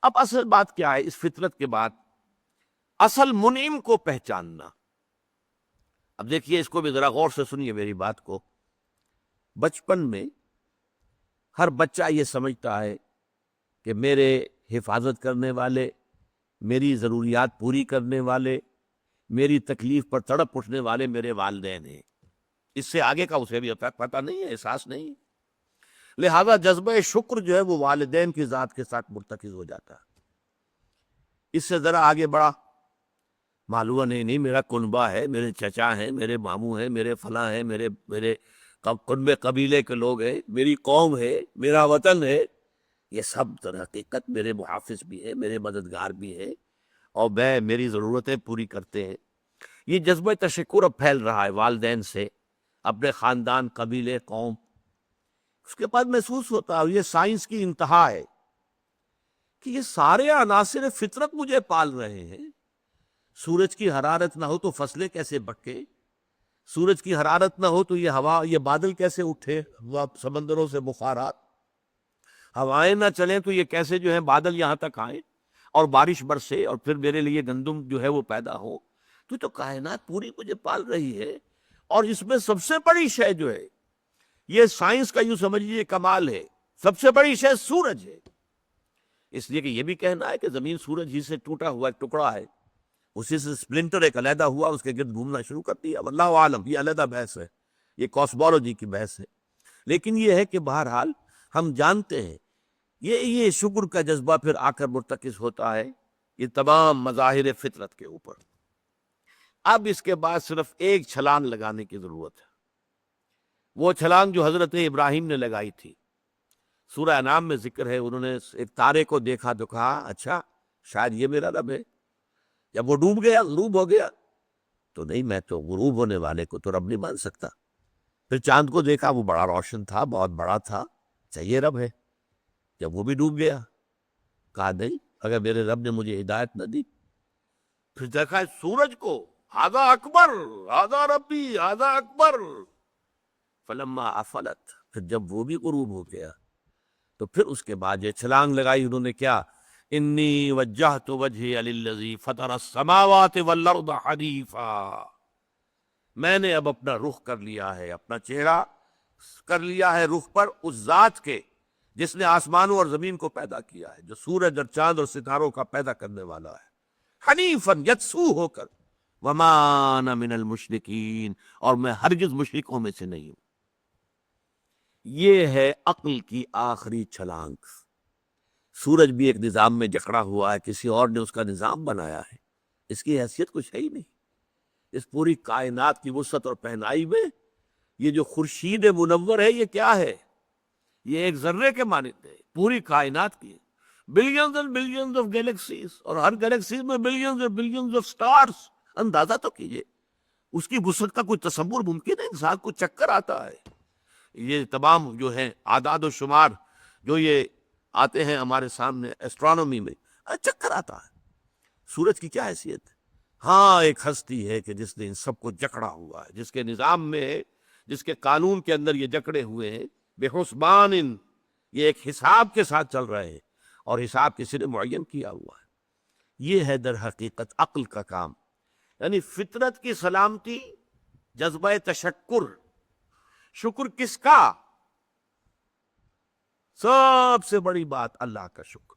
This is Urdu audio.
اب اصل بات کیا ہے اس فطرت کے بعد؟ اصل منعم کو پہچاننا. اب دیکھیے اس کو بھی ذرا غور سے سنیے میری بات کو. بچپن میں ہر بچہ یہ سمجھتا ہے کہ میرے حفاظت کرنے والے، میری ضروریات پوری کرنے والے، میری تکلیف پر تڑپ اٹھنے والے میرے والدین ہیں. اس سے آگے کا اسے بھی پتہ نہیں ہے، احساس نہیں ہے. لہذا جذبہ شکر جو ہے وہ والدین کی ذات کے ساتھ مرتکز ہو جاتا ہے. اس سے ذرا آگے بڑھا، معلوم نہیں میرا کنبہ ہے، میرے چچا ہیں، میرے ماموں ہیں، میرے فلاں ہیں، میرے کنبے قبیلے کے لوگ ہیں، میری قوم ہے، میرا وطن ہے. یہ سب در حقیقت میرے محافظ بھی ہیں، میرے مددگار بھی ہیں، اور میری ضرورتیں پوری کرتے ہیں. یہ جذبہ تشکر اب پھیل رہا ہے والدین سے، اپنے خاندان، قبیلے، قوم. اس کے بعد محسوس ہوتا ہے، یہ سائنس کی انتہا ہے، کہ یہ سارے عناصر فطرت مجھے پال رہے ہیں. سورج کی حرارت نہ ہو تو فصلیں کیسے بکے؟ سورج کی حرارت نہ ہو تو یہ ہوا، یہ بادل کیسے اٹھے، سمندروں سے بخارات؟ ہوائیں نہ چلیں تو یہ کیسے جو ہے بادل یہاں تک آئیں اور بارش برسے اور پھر میرے لیے گندم جو ہے وہ پیدا ہو؟ تو کائنات پوری مجھے پال رہی ہے. اور اس میں سب سے بڑی شے جو ہے، یہ سائنس کا یوں سمجھیے کمال ہے، سب سے بڑی شے سورج ہے. اس لیے کہ یہ بھی کہنا ہے کہ زمین سورج ہی سے ٹوٹا ہوا ایک ٹکڑا ہے، اسی سے سپلنٹر ایک علیحدہ ہوا، اس کے گرد گھومنا شروع کر دیا. واللہ عالم، یہ علیحدہ بحث ہے، یہ کاسمولوجی کی بحث ہے. لیکن یہ ہے کہ بہرحال ہم جانتے ہیں یہ شکر کا جذبہ پھر آ کر مرتکز ہوتا ہے یہ تمام مظاہر فطرت کے اوپر. اب اس کے بعد صرف ایک چھلانگ لگانے کی ضرورت ہے، وہ چھلانگ جو حضرت ابراہیم نے لگائی تھی. سورہ انعام میں ذکر ہے، انہوں نے ایک تارے کو دیکھا تو کہا اچھا شاید یہ میرا رب ہے. جب وہ ڈوب گیا، غروب ہو گیا، تو نہیں، میں تو غروب ہونے والے کو تو رب نہیں مان سکتا. پھر چاند کو دیکھا، وہ بڑا روشن تھا، بہت بڑا تھا، چاہیے رب ہے. جب وہ بھی ڈوب گیا، کہا نہیں، اگر میرے رب نے مجھے ہدایت نہ دی. پھر دیکھا سورج کو، ھذا اکبر، ھذا ربی، ھذا اکبر. فلما افلت، پھر جب وہ بھی غروب ہو گیا تو پھر اس کے بعد یہ چھلانگ لگائی انہوں نے. کیا؟ انی وجہت وجہی للذی فطر السماوات والارض حنیفا، میں نے اب اپنا رخ کر لیا ہے، اپنا چہرہ کر لیا ہے رخ پر اس ذات کے جس نے آسمانوں اور زمین کو پیدا کیا ہے، جو سورج اور چاند اور ستاروں کا پیدا کرنے والا ہے. حنیفاً، یکسو ہو کر. وما انا من المشرکین، اور میں ہرگز مشرکوں میں سے نہیں ہوں. یہ ہے عقل کی آخری چھلانگ. سورج بھی ایک نظام میں جکڑا ہوا ہے، کسی اور نے اس کا نظام بنایا ہے، اس کی حیثیت کچھ ہے ہی نہیں. اس پوری کائنات کی وسعت اور پہنائی میں یہ جو خورشید منور ہے، یہ کیا ہے؟ یہ ایک ذرے کے مانند ہے. پوری کائنات کی billions and billions of galaxies, اور ہر گیلیکسیز میں بلینز اور بلینز آف سٹارز. اندازہ تو کیجئے، اس کی وسعت کا کوئی تصور ممکن ہے؟ انسان کو چکر آتا ہے. یہ تمام جو ہیں اعداد و شمار جو یہ آتے ہیں ہمارے سامنے ایسٹرانومی میں، چکر آتا ہے. سورج کی کیا حیثیت ہے؟ ہاں، ایک ہستی ہے کہ جس نے ان سب کو جکڑا ہوا ہے، جس کے نظام میں ہے، جس کے قانون کے اندر یہ جکڑے ہوئے ہیں. بے حسبان، یہ ایک حساب کے ساتھ چل رہے ہیں، اور حساب کسی نے معین کیا ہوا ہے. یہ ہے در حقیقت عقل کا کام. یعنی فطرت کی سلامتی، جذبہ تشکر. شکر کس کا؟ سب سے بڑی بات اللہ کا شکر.